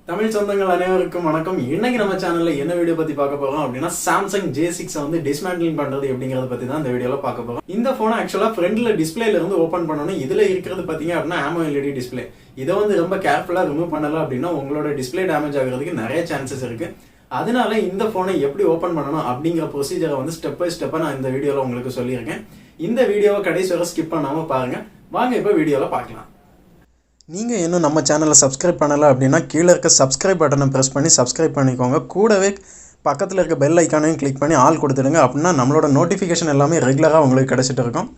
தமிழ் சொந்தங்கள் அனைவருக்கும் வணக்கம். இன்னைக்கு நம்ம சேனல்ல என்ன வீடியோ பத்தி பார்க்க போறோம் அப்படின்னா சாம்சங் J6 வந்து டிஸ்மேண்டிலிங் பண்றது எப்படிங்கறத பத்தி தான் இந்த வீடியோல பார்க்க போறோம். இந்த போனை ஆக்சுவலா ஃப்ரண்ட்ல டிஸ்பிளேல இருந்து ஓபன் பண்ணனும். இதுல இருக்கிறது பாத்தீங்க அப்படின்னா AMOLED டிஸ்பிளே. இதை வந்து ரொம்ப கேர்ஃபுல்லா ரிமூவ் பண்ணல அப்படின்னா உங்களோட டிஸ்பிளே டேமேஜ் ஆகிறதுக்கு நிறைய சான்சஸ் இருக்கு. அதனால இந்த போனை எப்படி ஓபன் பண்ணணும் அப்படிங்கிற ப்ரொசீஜரை வந்து ஸ்டெப் பை ஸ்டெப்பா நான் இந்த வீடியோல உங்களுக்கு சொல்லியிருக்கேன். இந்த வீடியோவை கடைசி வரை ஸ்கிப் பண்ணாம பாருங்க. வாங்க இப்போ வீடியோல பார்க்கலாம். நீங்கள் இன்னும் நம்ம சேனலை சப்ஸ்கிரைப் பண்ணலை அப்படின்னா கீழே இருக்க சப்ஸ்கிரைப் பட்டனை ப்ரெஸ் பண்ணி சப்ஸ்கிரைப் பண்ணிக்கோங்க. கூடவே பக்கத்தில் இருக்க பெல் ஐக்கானையும் கிளிக் பண்ணி ஆல் கொடுத்துடுங்க. அப்படின்னா நம்மளோட நோட்டிஃபிகேஷன் எல்லாமே ரெகுலராக உங்களுக்கு கிடைச்சிட்டு இருக்கும்.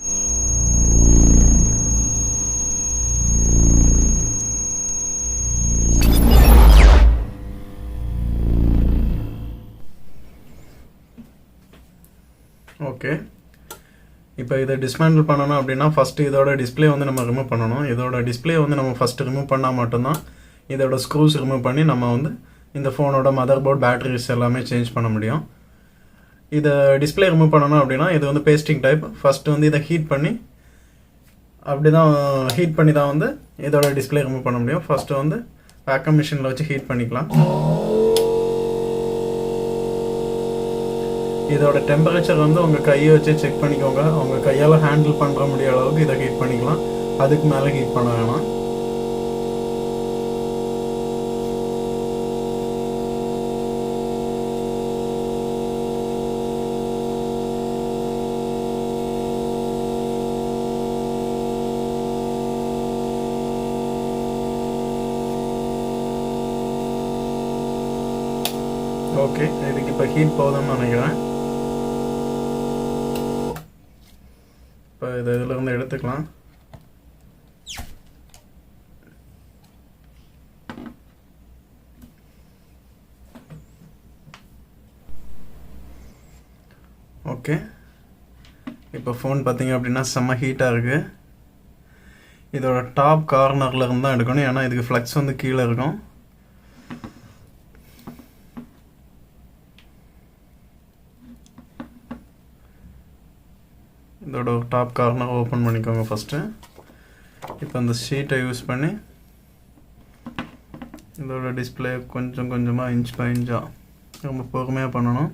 ஓகே, இப்போ இதை டிஸ்மேண்டில் பண்ணணும் அப்படின்னா ஃபஸ்ட்டு இதோட டிஸ்பிளே வந்து நம்ம ரிமூவ் பண்ணணும். இதோட டிஸ்பிளே வந்து நம்ம ஃபஸ்ட்டு ரிமூவ் பண்ணால் மட்டும்தான் இதோட ஸ்க்ரூஸ் ரிமூவ் பண்ணி நம்ம வந்து இந்த ஃபோனோட மதர் போர்ட் பேட்டரிஸ் எல்லாமே சேஞ்ச் பண்ண முடியும். இதை டிஸ்பிளே ரிமூவ் பண்ணணும் அப்படின்னா இது வந்து பேஸ்டிங் டைப். ஃபஸ்ட்டு வந்து இதை ஹீட் பண்ணி தான் வந்து இதோட டிஸ்பிளே ரிமூவ் பண்ண முடியும். ஃபஸ்ட்டு வந்து வேக்கம் மிஷினில் வச்சு ஹீட் பண்ணிக்கலாம். இதோட டெம்பரேச்சர் வந்து உங்கள் கையை வச்சு செக் பண்ணிக்கோங்க. உங்கள் கையால் ஹேண்டில் பண்ணுற முடிய அளவுக்கு இதை ஹீட் பண்ணிக்கலாம். அதுக்கு மேலே ஹீட் பண்ண வேணாம். ஓகே, இதுக்கு இப்போ ஹீட் போகுதுன்னு நினைக்கிறேன். இப்போ இதை இதிலிருந்து எடுத்துக்கலாம். ஓகே, இப்போ ஃபோன் பார்த்தீங்க அப்படின்னா செம்ம ஹீட்டாக இருக்குது. இதோட டாப் கார்னரில் இருந்து தான் எடுக்கணும், ஏன்னா இதுக்கு ஃப்ளக்ஸ் வந்து கீழே இருக்கும். இதோட டாப் கார்னர் ஓப்பன் பண்ணிக்கோங்க ஃபஸ்ட்டு. இப்போ அந்த ஷீட்டை யூஸ் பண்ணி இதோட டிஸ்பிளே கொஞ்சம் கொஞ்சமாக இன்ச் பை இன்ச்சாக ரொம்ப பொறுமையாக பண்ணணும்.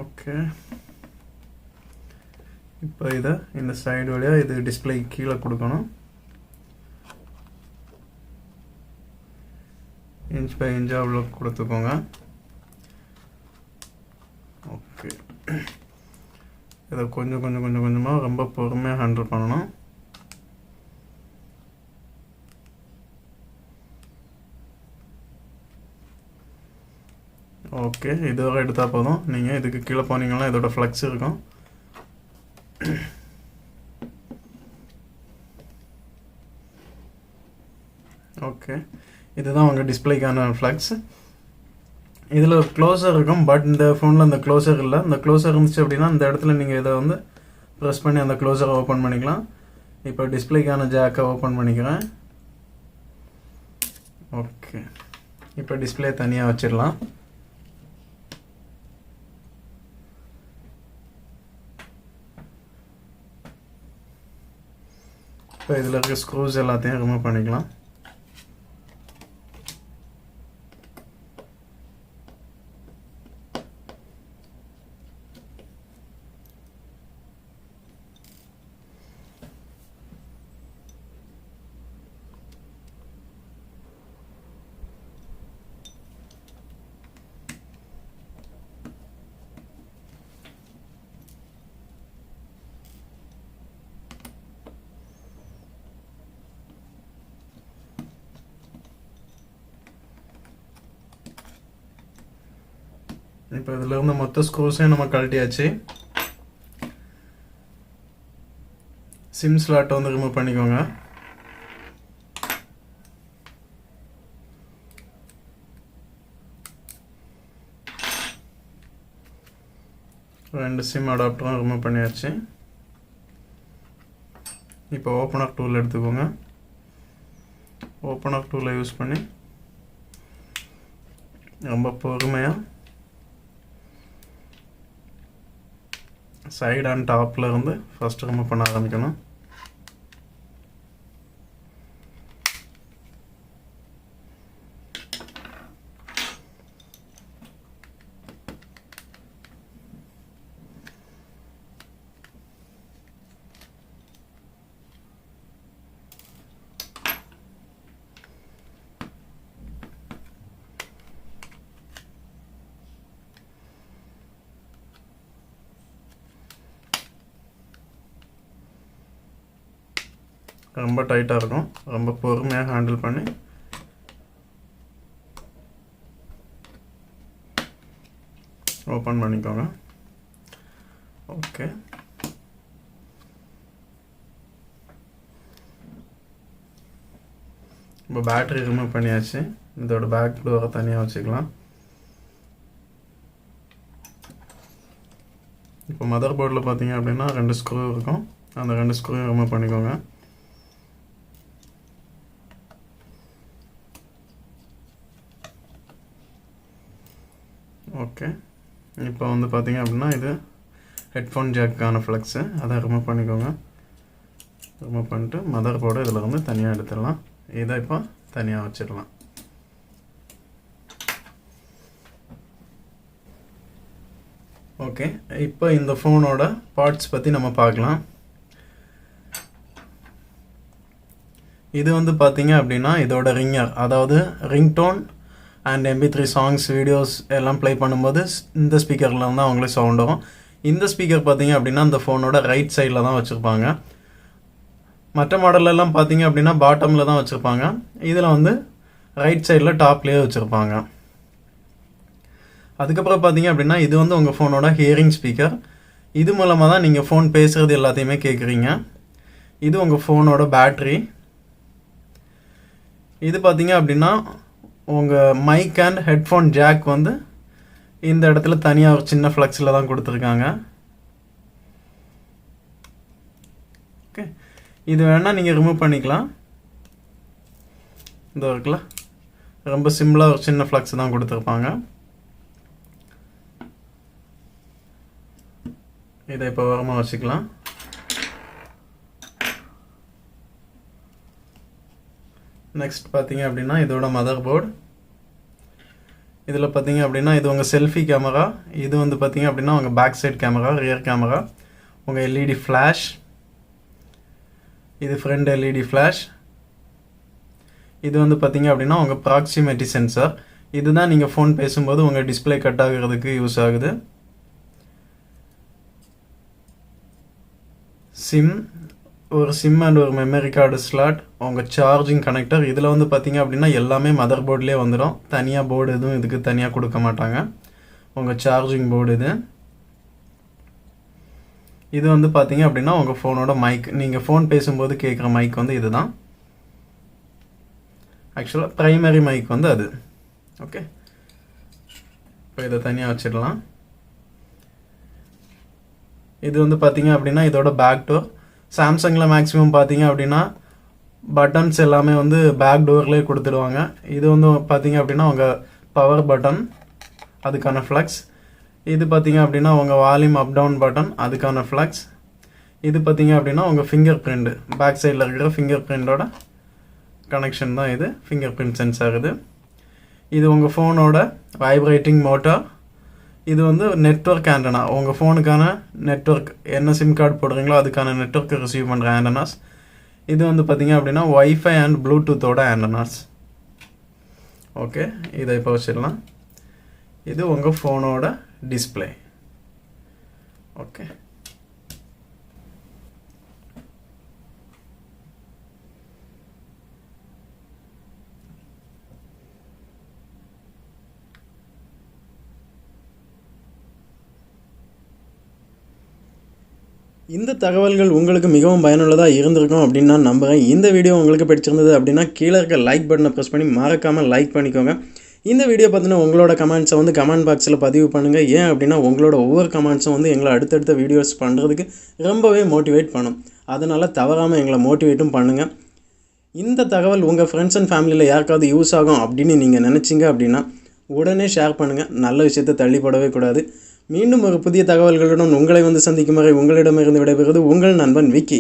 ஓகே, இப்போ இதை இந்த சைடு வழியாக இது டிஸ்பிளே கீழே கொடுக்கணும். இன்ச் பை இன்ச்சாக உள்ள கொடுத்துக்கோங்க. ஓகே, இதை கொஞ்சமாக ரொம்ப பொறுமையாக ஹேண்டில் பண்ணணும். ஓகே, இதுவரை எடுத்தால் போதும். நீங்கள் இதுக்கு கீழே போனீங்கன்னா இதோட ஃப்ளக்ஸ் இருக்கும். ஓகே, இதுதான் உங்கள் டிஸ்பிளேக்கான ஃப்ளக்ஸ். இதில் ஒரு க்ளோசர் இருக்கும், பட் இந்த ஃபோனில் அந்த க்ளோசர் இல்லை. அந்த க்ளோசர் இருந்துச்சு அப்படின்னா இந்த இடத்துல நீங்கள் இதை வந்து ப்ரெஸ் பண்ணி அந்த க்ளோசரை ஓப்பன் பண்ணிக்கலாம். இப்போ டிஸ்பிளேக்கான ஜாக்கை ஓப்பன் பண்ணிக்கிறேன். ஓகே, இப்போ டிஸ்பிளே தனியாக வச்சிடலாம். இப்போ இதில் இருக்க ஸ்க்ரூஸ் எல்லாத்தையும் ரிமூவ் பண்ணிக்கலாம். இப்போ இதில் இருந்த மொத்த ஸ்க்ரூஸையும் நம்ம கழட்டியாச்சு. சிம் ஸ்லாட்டை வந்து ரிமூவ் பண்ணிக்கோங்க. ரெண்டு சிம் அடாப்டரும் ரிமூவ் பண்ணியாச்சு. இப்போ ஓப்பனர் டூல் எடுத்துக்கோங்க. ஓப்பனர் டூலை யூஸ் பண்ணி ரொம்ப பொறுமையாக சைடு அண்ட் டாப்பில் இருந்து ஃபஸ்ட்டு ரிமூவ் பண்ண ஆரம்பிக்கணும். ரொம்ப டைட்டாக இருக்கும், ரொம்ப பொறுமையாக ஹேண்டில் பண்ணி ஓப்பன் பண்ணிக்கோங்க. ஓகே, இப்போ பேட்டரி ரிமூவ் பண்ணியாச்சு. இதோட பேக் டோரை தனியாக வச்சுக்கலாம். இப்போ மதர் போர்டில் பார்த்தீங்க அப்படின்னா 2 ஸ்க்ரூ இருக்கும். அந்த 2 ஸ்க்ரூ ரிமூவ் பண்ணிக்கோங்க. ஓகே, இப்போ வந்து பார்த்தீங்க அப்படின்னா இது ஹெட்ஃபோன் ஜாக்கான ஃப்ளக்ஸு, அதை ரிமூவ் பண்ணிக்கோங்க. ரிமூவ் பண்ணிட்டு மதர் போர்டு இதில் வந்து தனியாக எடுத்துடலாம். இதை இப்போ தனியாக வச்சிடலாம். ஓகே, இப்போ இந்த ஃபோனோட பார்ட்ஸ் பற்றி நம்ம பார்க்கலாம். இது வந்து பார்த்தீங்க அப்படின்னா இதோட ரிங்கர், அதாவது ringtone and MP3 songs videos எல்லாம் ப்ளே பண்ணும்போது இந்த ஸ்பீக்கரில் தான் அவங்களுக்கு சவுண்ட் வரும். இந்த ஸ்பீக்கர் பார்த்தீங்க அப்படின்னா இந்த ஃபோனோட ரைட் சைடில் தான் வச்சுருப்பாங்க. மற்ற மாடலெல்லாம் பார்த்தீங்க அப்படின்னா பாட்டமில் தான் வச்சுருப்பாங்க. இதில் வந்து ரைட் சைடில் டாப்லேயே வச்சுருப்பாங்க. அதுக்கப்புறம் பார்த்தீங்க அப்படின்னா இது வந்து உங்கள் ஃபோனோட ஹியரிங் ஸ்பீக்கர். இது மூலமாக தான் நீங்கள் ஃபோன் பேசுகிறது எல்லாத்தையுமே கேட்குறீங்க. இது உங்கள் ஃபோனோட பேட்ரி. இது பார்த்தீங்க அப்படின்னா உங்கள் மைக் அண்ட் ஹெட்ஃபோன் ஜாக் வந்து இந்த இடத்துல தனியாக ஒரு சின்ன ஃப்ளக்ஸில் தான் கொடுத்துருக்காங்க. ஓகே, இது வேணால் நீங்கள் ரிமூவ் பண்ணிக்கலாம். இந்த இருக்குல்ல, ரொம்ப சிம்பிளாக ஒரு சின்ன ஃப்ளக்ஸ் தான் கொடுத்துருப்பாங்க. இதை இப்போ ஓரமாக வச்சுக்கலாம். நெக்ஸ்ட் பார்த்தீங்க அப்படின்னா இதோட மதர் போர்டு. இதில் பார்த்தீங்க அப்படின்னா இது உங்கள் செல்ஃபி கேமரா. இது வந்து பார்த்தீங்க அப்படின்னா உங்கள் back side camera, rear camera, உங்கள் LED ஃப்ளாஷ். இது ஃப்ரண்ட் LED ஃப்ளாஷ். இது வந்து பார்த்தீங்க அப்படின்னா உங்கள் ப்ராக்சிமிட்டி சென்சார். இதுதான் நீங்கள் ஃபோன் பேசும்போது உங்கள் டிஸ்பிளே கட் ஆகிறதுக்கு யூஸ் ஆகுது. சிம், ஒரு சிம் அண்ட் ஒரு மெமரி கார்டு ஸ்லாட், உங்கள் சார்ஜிங் கனெக்டர். இதில் வந்து பார்த்தீங்க அப்படின்னா எல்லாமே மதர் போர்ட்லேயே வந்துடும். தனியாக போர்டு எதுவும் இதுக்கு தனியாக கொடுக்க மாட்டாங்க. உங்கள் சார்ஜிங் போர்டு இது. இது வந்து பார்த்தீங்க அப்படின்னா உங்கள் ஃபோனோட மைக். நீங்கள் ஃபோன் பேசும்போது கேட்குற மைக் வந்து இது தான். ஆக்சுவலாக ப்ரைமரி மைக் வந்து அது. ஓகே, இப்போ இதை தனியாக வச்சிடலாம். இது வந்து பார்த்தீங்க அப்படின்னா இதோட பேக் டோர். சாம்சங்கில் மேக்ஸிமம் பார்த்தீங்க அப்படின்னா பட்டன்ஸ் எல்லாமே வந்து பேக் டோர்லேயே கொடுத்துடுவாங்க. இது வந்து பார்த்தீங்க அப்படின்னா உங்கள் பவர் பட்டன், அதுக்கான ஃப்ளக்ஸ். இது பார்த்தீங்க அப்படின்னா உங்கள் வால்யூம் அப் டவுன் பட்டன், அதுக்கான ஃப்ளக்ஸ். இது பார்த்தீங்க அப்படின்னா உங்கள் ஃபிங்கர் பிரிண்ட், பேக் சைடில் இருக்கிற ஃபிங்கர் பிரிண்டோட கனெக்ஷன் தான் இது. ஃபிங்கர் பிரிண்ட் சென்சார் இது. இது உங்கள் ஃபோனோட வைப்ரேட்டிங் மோட்டார். இது வந்து நெட்வொர்க் ஆண்டனா, உங்கள் ஃபோனுக்கான நெட்வொர்க், என்ன சிம் கார்டு போடுறீங்களோ அதுக்கான நெட்வொர்க்கை ரிசீவ் பண்ணுற ஆண்டனாஸ். இது வந்து பார்த்தீங்க அப்படின்னா வைஃபை அண்ட் ப்ளூடூத்தோட ஆண்டனாஸ். ஓகே, இதை இப்போ வச்சிடலாம். இது உங்கள் ஃபோனோட டிஸ்பிளே. ஓகே, இந்த தகவல்கள் உங்களுக்கு மிகவும் பயனுள்ளதாக இருந்திருக்கும் அப்படின்னு நான் நம்புகிறேன். இந்த வீடியோ உங்களுக்கு பிடிச்சிருந்தது அப்படின்னா கீழே இருக்க லைக் பட்டனை ப்ரெஸ் பண்ணி மறக்காமல் லைக் பண்ணிக்கோங்க. இந்த வீடியோ பார்த்தினா உங்களோட கமெண்ட்ஸை வந்து கமெண்ட் பாக்ஸில் பதிவு பண்ணுங்கள். ஏன் அப்படின்னா உங்களோட ஒவ்வொரு கமெண்ட்ஸும் வந்து எங்களை அடுத்தடுத்த வீடியோஸ் பண்ணுறதுக்கு ரொம்பவே மோட்டிவேட் பண்ணும். அதனால் தவறாமல் எங்களை மோட்டிவேட்டும் பண்ணுங்கள். இந்த தகவல் உங்கள் ஃப்ரெண்ட்ஸ் அண்ட் ஃபேமிலியில் யாருக்காவது யூஸ் ஆகும் அப்படின்னு நீங்கள் நினச்சிங்க அப்படின்னா உடனே ஷேர் பண்ணுங்கள். நல்ல விஷயத்தை தள்ளிப்படவே கூடாது. மீண்டும் ஒரு புதிய தகவல்களுடன் உங்களை வந்து சந்திக்கும் வரை உங்களிடமிருந்து விடைபெறுவது உங்கள் நண்பன் விக்கி.